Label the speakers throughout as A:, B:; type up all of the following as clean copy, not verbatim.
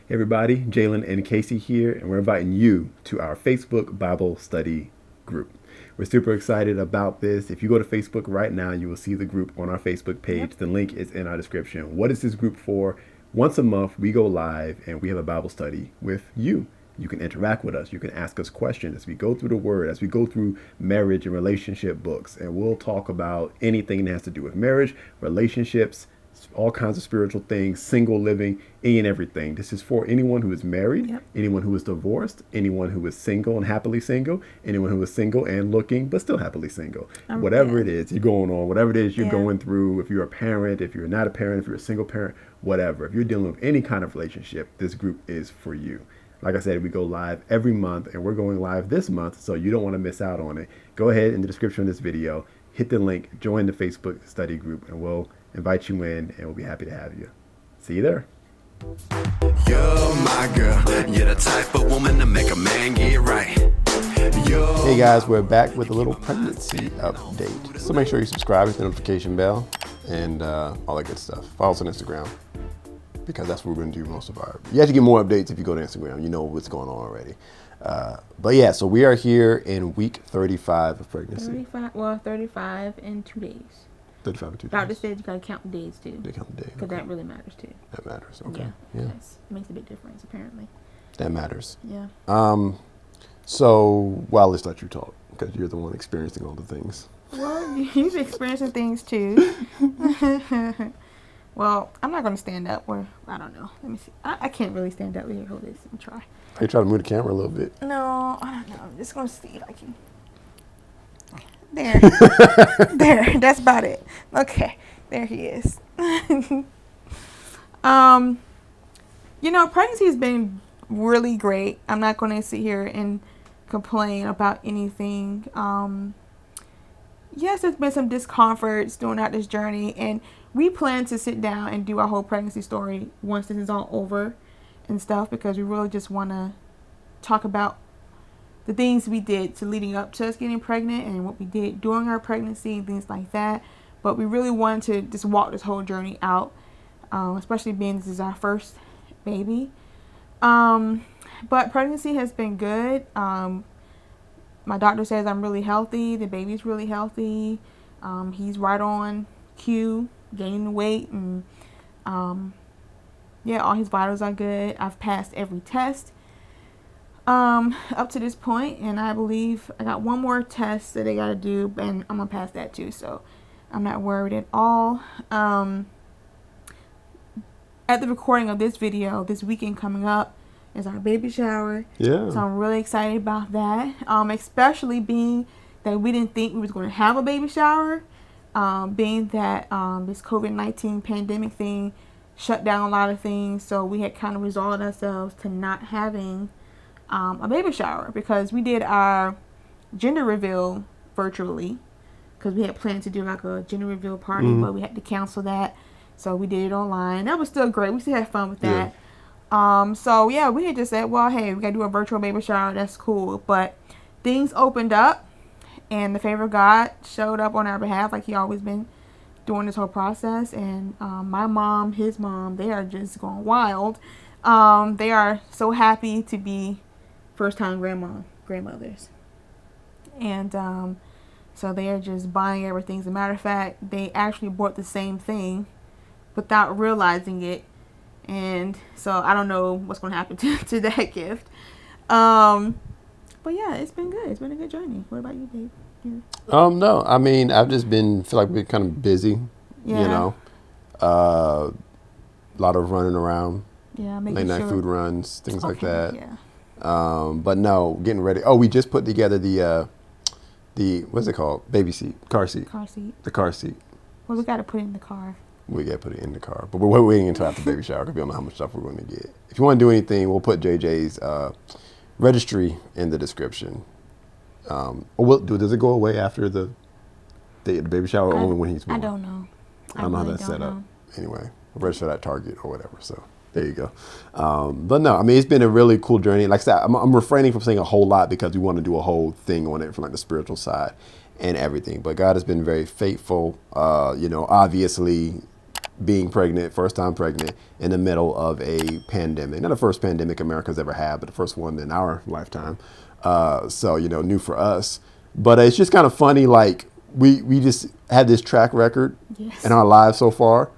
A: Hey everybody, Jalen and Cacie here, and we're inviting you to our Facebook Bible study group. We're super excited about this. If you go to Facebook right now, you will see the group on our Facebook page. Yep. The link is in our description. What is this group for? Once a month, we go live and we have a Bible study with you. You can interact with us. You can ask us questions as we go through the Word, as we go through marriage and relationship books. And we'll talk about anything that has to do with marriage, relationships, all kinds of spiritual things, single living, any and everything. This is for anyone who is married, yep. Anyone who is divorced, anyone who is single and happily single, anyone who is single and looking but still happily single. Whatever it is you're going on, whatever it is you're going through, if you're a parent, if you're not a parent, if you're a single parent, whatever. If you're dealing with any kind of relationship, this group is for you. Like I said, we go live every month, and we're going live this month, so you don't want to miss out on it. Go ahead in the description of this video, hit the link, join the Facebook study group, and we'll invite you in, and we'll be happy to have you. See you there.
B: You're my girl. You're the type of woman to make a man get right.
A: Hey guys, we're back with a little pregnancy update. So make sure you subscribe, hit the notification bell, and all that good stuff. Follow us on Instagram, because that's where we're going to do most of our... You have to get more updates if you go to Instagram. You know what's going on already. But yeah, so we are here in week 35 of pregnancy.
C: 35 in 2 days.
A: 35 and 2 days.
C: Doctor said you got to count the days too.
A: They count the days.
C: Because that really matters too.
A: That matters, okay.
C: Yeah. It makes a big difference apparently.
A: That matters.
C: Yeah.
A: So, well, let's let you talk, because you're the one experiencing all the things.
C: Well, you've experiencing things too. Well, I'm not going to stand up. I don't know. Let me see. I can't really stand up here. Hold this. Let me try.
A: Are you trying to move the camera a little bit?
C: No, I don't know. I'm just going to see if I can. There. There. That's about it. Okay. There he is. Pregnancy has been really great. I'm not going to sit here and complain about anything. Yes, there's been some discomforts during out this journey, and we plan to sit down and do our whole pregnancy story once this is all over and stuff, because we really just want to talk about the things we did to leading up to us getting pregnant and what we did during our pregnancy and things like that. But we really wanted to just walk this whole journey out, especially being this is our first baby. But pregnancy has been good. My doctor says I'm really healthy. The baby's really healthy. He's right on cue, gaining weight, and all his vitals are good. I've passed every test up to this point, and I believe I got one more test that they got to do, and I'm gonna pass that too, so I'm not worried at all. At the recording of this video, this weekend coming up is our baby shower.
A: Yeah. So
C: I'm really excited about that, especially being that we didn't think we was going to have a baby shower, being that this COVID-19 pandemic thing shut down a lot of things, so we had kind of resolved ourselves to not having a baby shower, because we did our gender reveal virtually, because we had planned to do like a gender reveal party, but we had to cancel that, so we did it online. That was still great. We still had fun with that. We had just said, well, hey, we gotta do a virtual baby shower. That's cool. But things opened up, and the favor of God showed up on our behalf, like he always been doing this whole process. And my mom, his mom, they are just going wild. They are so happy to be first-time grandmothers, and so they are just buying everything. As a matter of fact, they actually bought the same thing without realizing it, and so I don't know what's going to happen to that gift. But yeah, it's been good. It's been a good journey. What about you, babe?
A: No, I mean, I've just feel like we're kind of busy, a lot of running around, late night food runs, things like that.
C: Yeah.
A: But no, getting ready. Oh, we just put together the what's it called? Car seat. The car seat.
C: Well, we got to put it in the car.
A: We got to put it in the car, but we're waiting until after the baby shower because we don't know how much stuff we're going to get. If you want to do anything, we'll put JJ's registry in the description. Does it go away after the baby shower, or only when he's born?
C: I don't know.
A: I don't know how that's set up. Anyway, we'll register at Target or whatever. So there you go. But no, I mean, it's been a really cool journey. Like I said, I'm refraining from saying a whole lot because we want to do a whole thing on it from like the spiritual side and everything. But God has been very faithful. Obviously, being pregnant, first time pregnant, in the middle of a pandemic. Not the first pandemic America's ever had, but the first one in our lifetime. So, new for us. But it's just kind of funny, like, we just had this track record in our lives so far,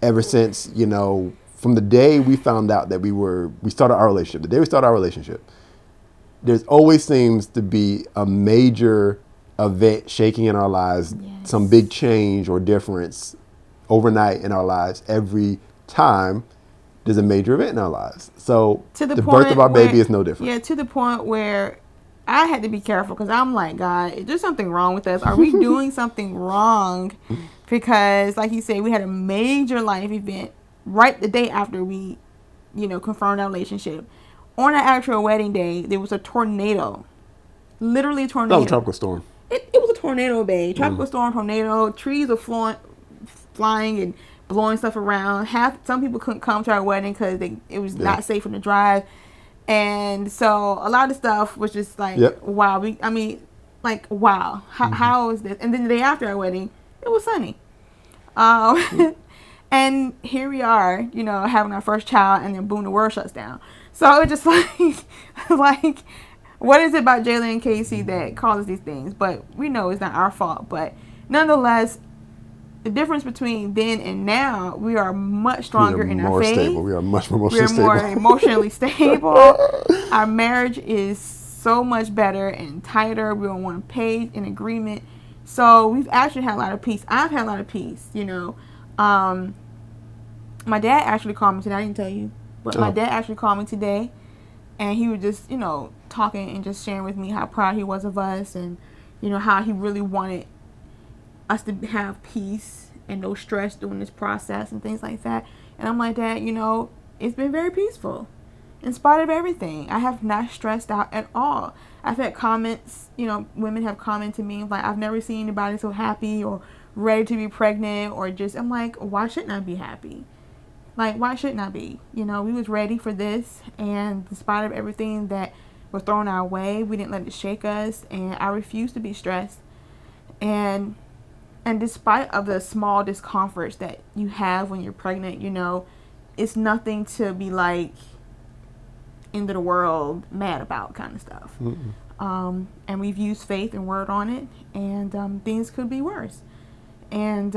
A: ever since, from the day we found out that we started our relationship, the day we started our relationship, there's always seems to be a major event shaking in our lives, some big change or difference overnight in our lives. Every time there's a major event in our lives. So the birth of our baby is no different.
C: Yeah, to the point where I had to be careful because I'm like, God, is there something wrong with us? Are we doing something wrong? Because like you said, we had a major life event right the day after we, confirmed our relationship. On our actual wedding day, there was a tornado. Literally a tornado.
A: That was a tropical storm.
C: It was a tornado, babe. Tropical storm, tornado. Trees were flying and blowing stuff around. Some people couldn't come to our wedding because it was not safe for the drive. And so a lot of stuff was just like, wow. Wow. How is this? And then the day after our wedding, it was sunny. And here we are, having our first child, and then boom, the world shuts down. So it's just like, what is it about Jalen and Cacie that causes these things? But we know it's not our fault. But nonetheless, the difference between then and now, we are much stronger in our faith.
A: Stable. We are much more emotionally stable.
C: We're more emotionally stable. Our marriage is so much better and tighter. We're on one page, in agreement. So we've actually had a lot of peace. I've had a lot of peace, My dad actually called me today. I didn't tell you. But my dad actually called me today. And he was just, talking and just sharing with me how proud he was of us. And, how he really wanted us to have peace and no stress during this process and things like that. And I'm like, Dad, it's been very peaceful in spite of everything. I have not stressed out at all. I've had comments, women have commented to me like, I've never seen anybody so happy or ready to be pregnant, or just, I'm like, why shouldn't I be happy? Like, why shouldn't I be? We was ready for this, and in spite of everything that was thrown our way, we didn't let it shake us, and I refuse to be stressed. And despite of the small discomforts that you have when you're pregnant, it's nothing to be like end of the world mad about kind of stuff. And we've used faith and word on it, and things could be worse. And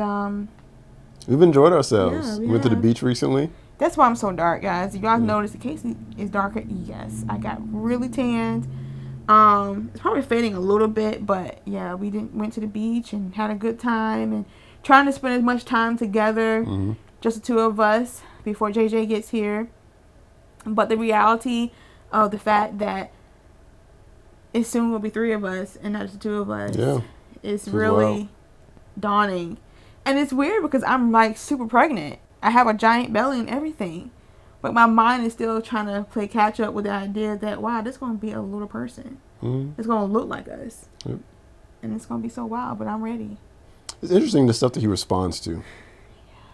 A: we've enjoyed ourselves.
C: Yeah,
A: we went to the beach recently.
C: That's why I'm so dark, guys. You guys notice the Cacie is darker. Yes, I got really tanned. It's probably fading a little bit, but yeah, we went to the beach and had a good time and trying to spend as much time together, just the two of us before JJ gets here. But the reality of the fact that it soon will be three of us and not just the two of us, it's really daunting. And it's weird because I'm like super pregnant. I have a giant belly and everything. But my mind is still trying to play catch up with the idea that, wow, this is going to be a little person. It's going to look like us. And it's going to be so wild, but I'm ready.
A: It's interesting the stuff that he responds to.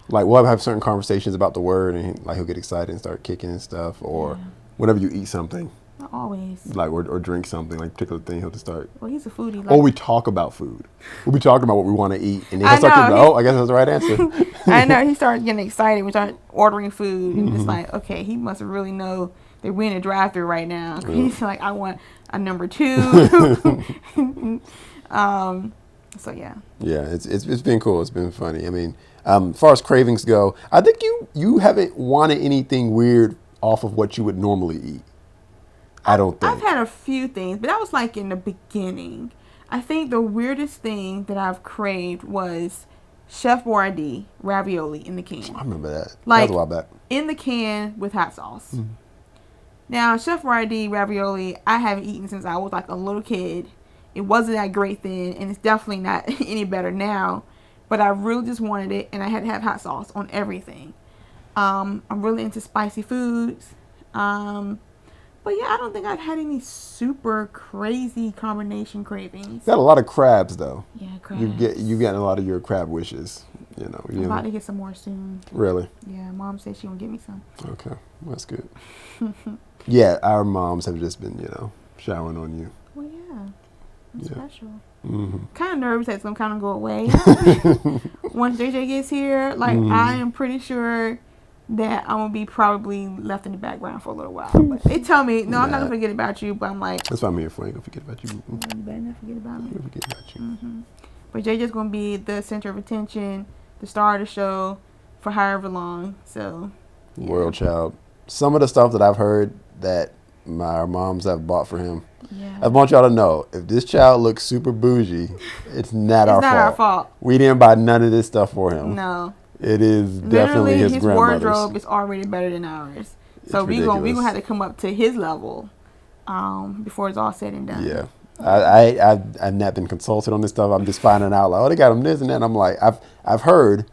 A: Like, we'll have certain conversations about the word, and he'll get excited and start kicking and stuff. Or whenever you eat something.
C: Not always.
A: Like, or drink something, like a particular thing, he'll just start.
C: Well, he's a foodie.
A: Or we talk about food. We'll be talking about what we want to eat. And then he'll start thinking, I guess that's the right answer.
C: I know. He started getting excited. We started ordering food. And it's like, okay, he must really know that we're in a drive-thru right now. He's like, I want a number 2. So, yeah. Yeah,
A: it's been cool. It's been funny. I mean, as far as cravings go, I think you haven't wanted anything weird off of what you would normally eat. I don't think.
C: I've had a few things, but that was like in the beginning. I think the weirdest thing that I've craved was Chef Boyardee ravioli in the can.
A: I remember that.
C: Like,
A: that was a while back.
C: In the can with hot sauce. Now, Chef Boyardee ravioli, I haven't eaten since I was like a little kid. It wasn't that great then, and it's definitely not any better now. But I really just wanted it, and I had to have hot sauce on everything. I'm really into spicy foods. But yeah, I don't think I've had any super crazy combination cravings.
A: Got a lot of crabs though.
C: Yeah, crabs.
A: You get a lot of your crab wishes.
C: I'm about to get some more soon.
A: Really?
C: Yeah, Mom said she gonna get me some.
A: Okay, well, that's good. Yeah, our moms have just been showering on you.
C: Well, yeah, it's special.
A: Mm-hmm.
C: Kind of nervous that it's gonna kind of go away once JJ gets here, like I am pretty sure that I'm gonna be probably left in the background for a little while. But they tell me, no, I'm not gonna forget about you. But I'm like,
A: that's why I'm here for. I ain't gonna forget about you.
C: you better not forget about me.
A: I ain't gonna forget about you.
C: But JJ's gonna be the center of attention, the star of the show for however long. So, yeah.
A: World child. Some of the stuff that I've heard that my moms have bought for him.
C: Yeah.
A: I want y'all to know, if this child looks super bougie, it's not our fault. We didn't buy none of this stuff for him.
C: No.
A: It is definitely his grandmother's.
C: Wardrobe is already better than ours. So we're gonna have to come up to his level before it's all said and done.
A: Yeah. I've not been consulted on this stuff. I'm just finding out like, oh, they got him this and that. I'm like, I've heard,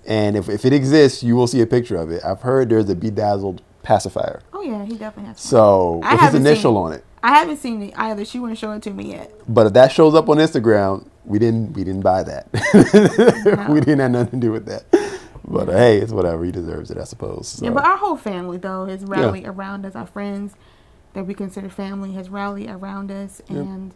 A: and if it exists, you will see a picture of it. I've heard there's a bedazzled pacifier.
C: Oh yeah, he definitely has.
A: So with his initial on it.
C: I haven't seen it either. She wouldn't show it to me yet.
A: But if that shows up on Instagram, we didn't buy that. No. We didn't have nothing to do with that. But hey, it's whatever. He deserves it, I suppose. So.
C: Yeah, but our whole family though has rallied around us. Our friends that we consider family has rallied around us, and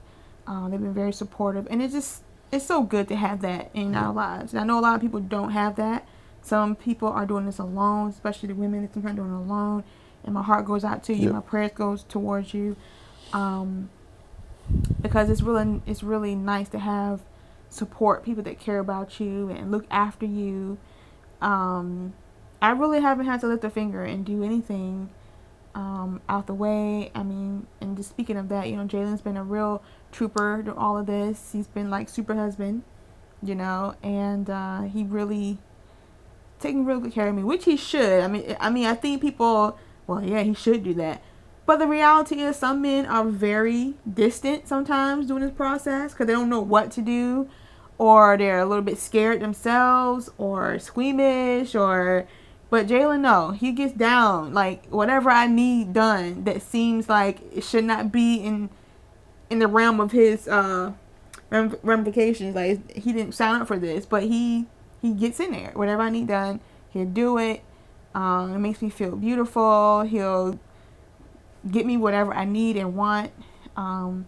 C: they've been very supportive. And it's so good to have that in our lives. And I know a lot of people don't have that. Some people are doing this alone, especially the women that sometimes doing it alone. And my heart goes out to you. My prayers goes towards you, because it's really nice to have support, people that care about you and look after you. I really haven't had to lift a finger and do anything out the way. I mean, and just speaking of that, Jalen's been a real trooper to all of this. He's been like super husband, and he really taking real good care of me, which he should. I mean, I think people, well, yeah, he should do that. But the reality is some men are very distant sometimes during this process because they don't know what to do, or they're a little bit scared themselves or squeamish, but Jalen, no, he gets down. Like, whatever I need done that seems like it should not be in the realm of his ramifications. Like, he didn't sign up for this, but he gets in there. Whatever I need done, he'll do it. It makes me feel beautiful. He'll get me whatever I need and want. And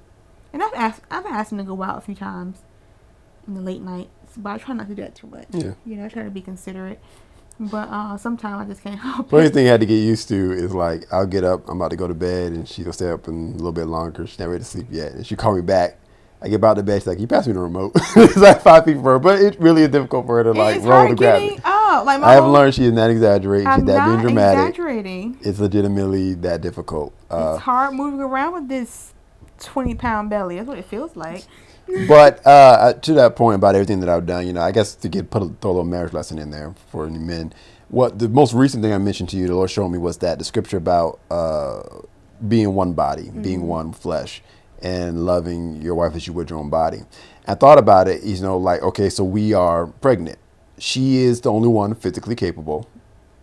C: I've asked him to go out a few times in the late nights, but I try not to do that too much. Yeah. I try to be considerate. But sometimes I just can't help it.
A: The only thing I had to get used to is like, I'll get up, I'm about to go to bed, and she'll stay up in a little bit longer. She's not ready to sleep yet. And she'll call me back. I get about to bed, she's like, you pass me the remote. It's like 5 feet for her, but it really is difficult for her to like roll to grab it.
C: Like
A: I have learned she is not exaggerating. She's not being dramatic.
C: Exaggerating.
A: It's legitimately that difficult.
C: It's hard moving around with this 20-pound belly. That's what it feels like.
A: But to that point about everything that I've done, I guess to throw a little marriage lesson in there for any men. What the most recent thing I mentioned to you, the Lord showed me, was that the scripture about being one body, being one flesh, and loving your wife as you would your own body. I thought about it, like, okay, so we are pregnant. She is the only one physically capable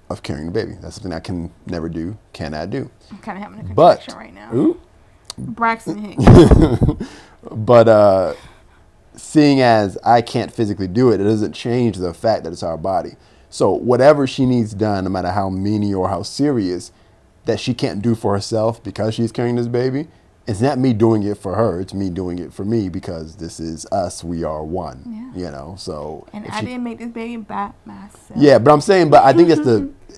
A: of carrying the baby. That's something I can never do, cannot do.
C: I'm kind of having a contraction right now.
A: Ooh.
C: Braxton Hicks.
A: But seeing as I can't physically do it, it doesn't change the fact that it's our body. So whatever she needs done, no matter how many or how serious, that she can't do for herself because she's carrying this baby, it's not me doing it for her. It's me doing it for me because this is us. We are one. Yeah. So.
C: And I didn't make this baby by myself.
A: Yeah, but I'm saying, but I think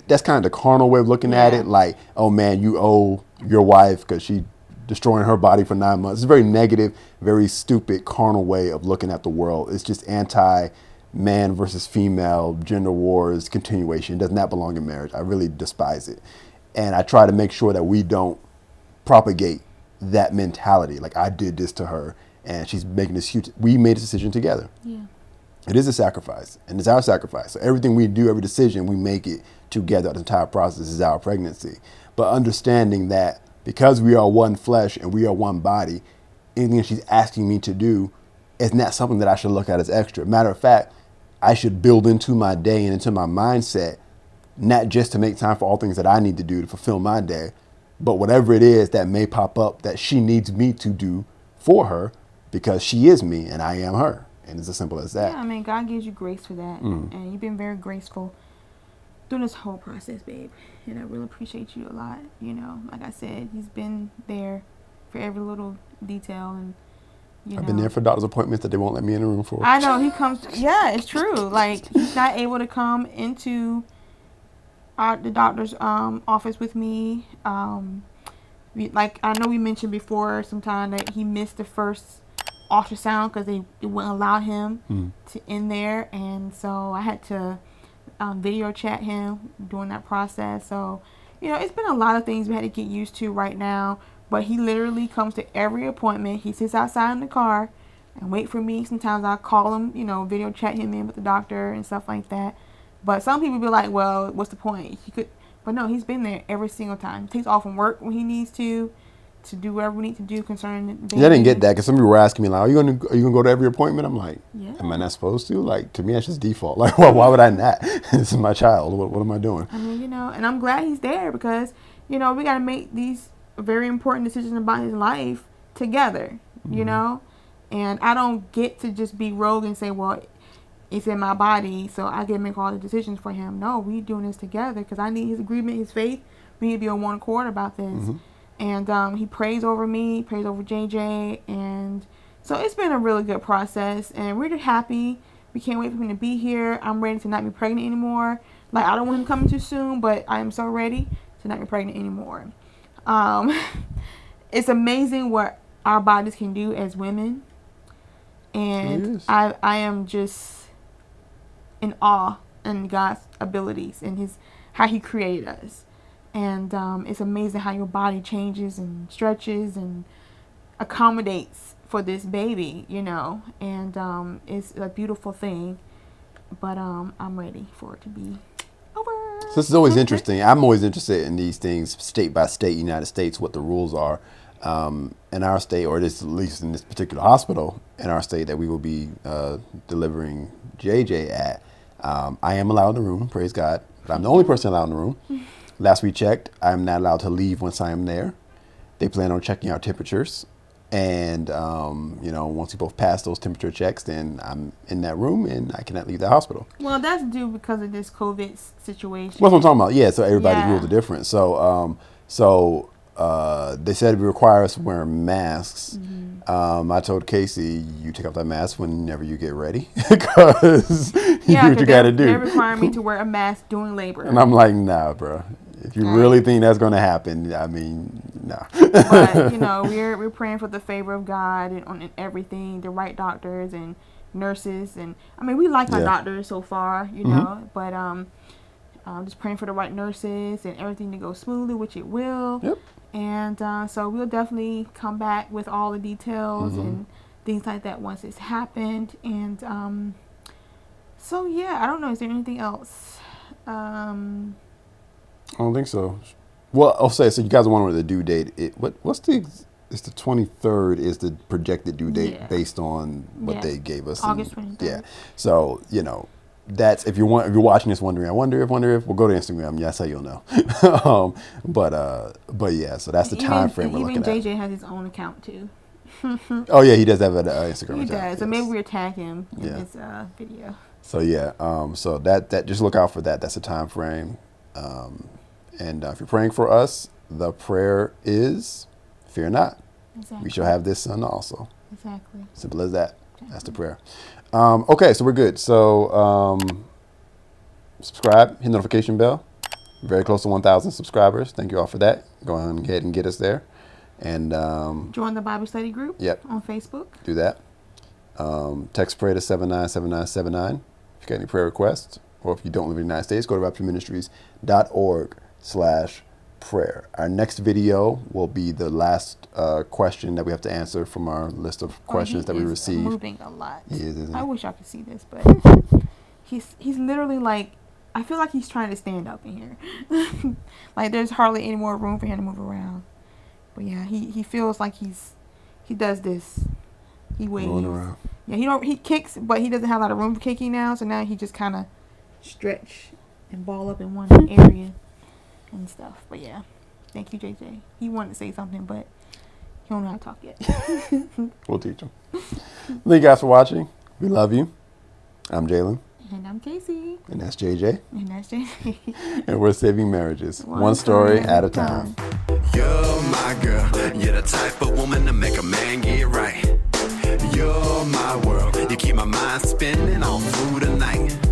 A: that's kind of the carnal way of looking at it. Like, oh man, you owe your wife because she destroying her body for 9 months. It's a very negative, very stupid, carnal way of looking at the world. It's just anti-man versus female, gender wars, continuation. It does not belong in marriage. I really despise it. And I try to make sure that we don't propagate that mentality. Like, I did this to her and she's making this huge, we made a decision together. Yeah. It is a sacrifice, and it's our sacrifice. So everything we do, every decision, we make it together. The entire process is our pregnancy. But understanding that because we are one flesh and we are one body, anything she's asking me to do is not something that I should look at as extra. Matter of fact, I should build into my day and into my mindset, not just to make time for all things that I need to do to fulfill my day, but whatever it is that may pop up that she needs me to do for her, because she is me and I am her. And it's as simple as that.
C: Yeah, I mean, God gives you grace for that. And you've been very graceful through this whole process, babe. And I really appreciate you a lot. Like I said, he's been there for every little detail. And,
A: I've been there for doctor's appointments that they won't let me in the room for.
C: I know he comes. Yeah, it's true. Like he's not able to come into the doctor's office with me. Like I know we mentioned before sometime that he missed the first ultrasound because it wouldn't allow him to in there, and so I had to video chat him during that process. So it's been a lot of things we had to get used to right now. But he literally comes to every appointment. He sits outside in the car and wait for me. Sometimes I call him, video chat him in with the doctor and stuff like that. But some people be like, well, what's the point? But no, he's been there every single time. He takes off from work when he needs to do whatever we need to do concerning the baby.
A: Yeah, I didn't get that because some people were asking me, like, are you gonna go to every appointment? I'm like,
C: yeah.
A: Am I not supposed to? Like, to me, that's just default. Like, well, why would I not? This is my child. What am I doing?
C: I mean, and I'm glad he's there because, we got to make these very important decisions about his life together, and I don't get to just be rogue and say, well, it's in my body, so I get to make all the decisions for him. No, we doing this together because I need his agreement, his faith. We need to be on one accord about this. And he prays over me, prays over JJ, and so it's been a really good process, and we're just happy. We can't wait for him to be here. I'm ready to not be pregnant anymore. Like, I don't want him coming too soon, but I am so ready to not be pregnant anymore. It's amazing what our bodies can do as women, and I am just in awe in God's abilities and how he created us. And it's amazing how your body changes and stretches and accommodates for this baby, and it's a beautiful thing. But I'm ready for it to be over.
A: So this is always interesting. I'm always interested in these things, state by state, United States, what the rules are. In our state, or at least in this particular hospital in our state that we will be delivering JJ at, I am allowed in the room, praise God, but I'm the only person allowed in the room. Last we checked, I'm not allowed to leave once I am there. They plan on checking our temperatures. And, once we both pass those temperature checks, then I'm in that room and I cannot leave the hospital.
C: Well, that's due because of this COVID situation.
A: That's what I'm talking about. Yeah, so everybody's rules are different. So, they said it would require us wearing masks. I told Cacie, you take off that mask whenever you get ready because you do what you got to do.
C: They're requiring me to wear a mask during labor.
A: And I'm like, nah, bro. If you really think that's going to happen, I mean, no.
C: But, we're praying for the favor of God and on everything, the right doctors and nurses. And, I mean, we like our doctors so far, but just praying for the right nurses and everything to go smoothly, which it will.
A: Yep.
C: And so we'll definitely come back with all the details and things like that once it's happened. And so, yeah, I don't know. Is there anything else?
A: I don't think so. Well, I'll say, so you guys are wondering the due date. It's the 23rd is the projected due date based on what they gave us.
C: August 23rd.
A: Yeah. So, that's, if you're watching this wondering, I wonder if, we'll go to Instagram. Yeah, that's how you'll know. But yeah, so that's the time frame we're looking at.
C: Even JJ has his own account too.
A: Oh yeah, he does have an Instagram account.
C: He does. So maybe we'll tag him in this video.
A: So yeah, so that just look out for that. That's the time frame. And if you're praying for us, the prayer is, fear not.
C: Exactly.
A: We shall have this son also.
C: Exactly.
A: Simple as that. Exactly. That's the prayer. Okay, so we're good. So subscribe, hit notification bell. Very close to 1,000 subscribers. Thank you all for that. Go ahead and get us there. And
C: join the Bible study group on Facebook.
A: Do that. Text prayer to 797979 if you got any prayer requests. Or if you don't live in the United States, go to raptureministries.org/prayer. Our next video will be the last question that we have to answer from our list of questions that we received.
C: He's moving a lot.
A: He is, isn't he?
C: I wish I could see this, but he's literally like, I feel like he's trying to stand up in here. Like there's hardly any more room for him to move around. But yeah, he feels like he does this. He waves.
A: Rolling around.
C: Yeah, he kicks, but he doesn't have a lot of room for kicking now. So now he just kind of stretch and ball up in one area and stuff. But yeah, thank you, JJ. He wanted to say something, but he don't know how to talk yet.
A: We'll teach him. Thank you guys for watching. We love you. I'm Jalen.
C: And I'm Cacie.
A: And that's JJ.
C: And that's JJ.
A: And we're saving marriages. One story at a time.
B: You're my girl. You're the type of woman to make a man get right. my mind spinning all through the night.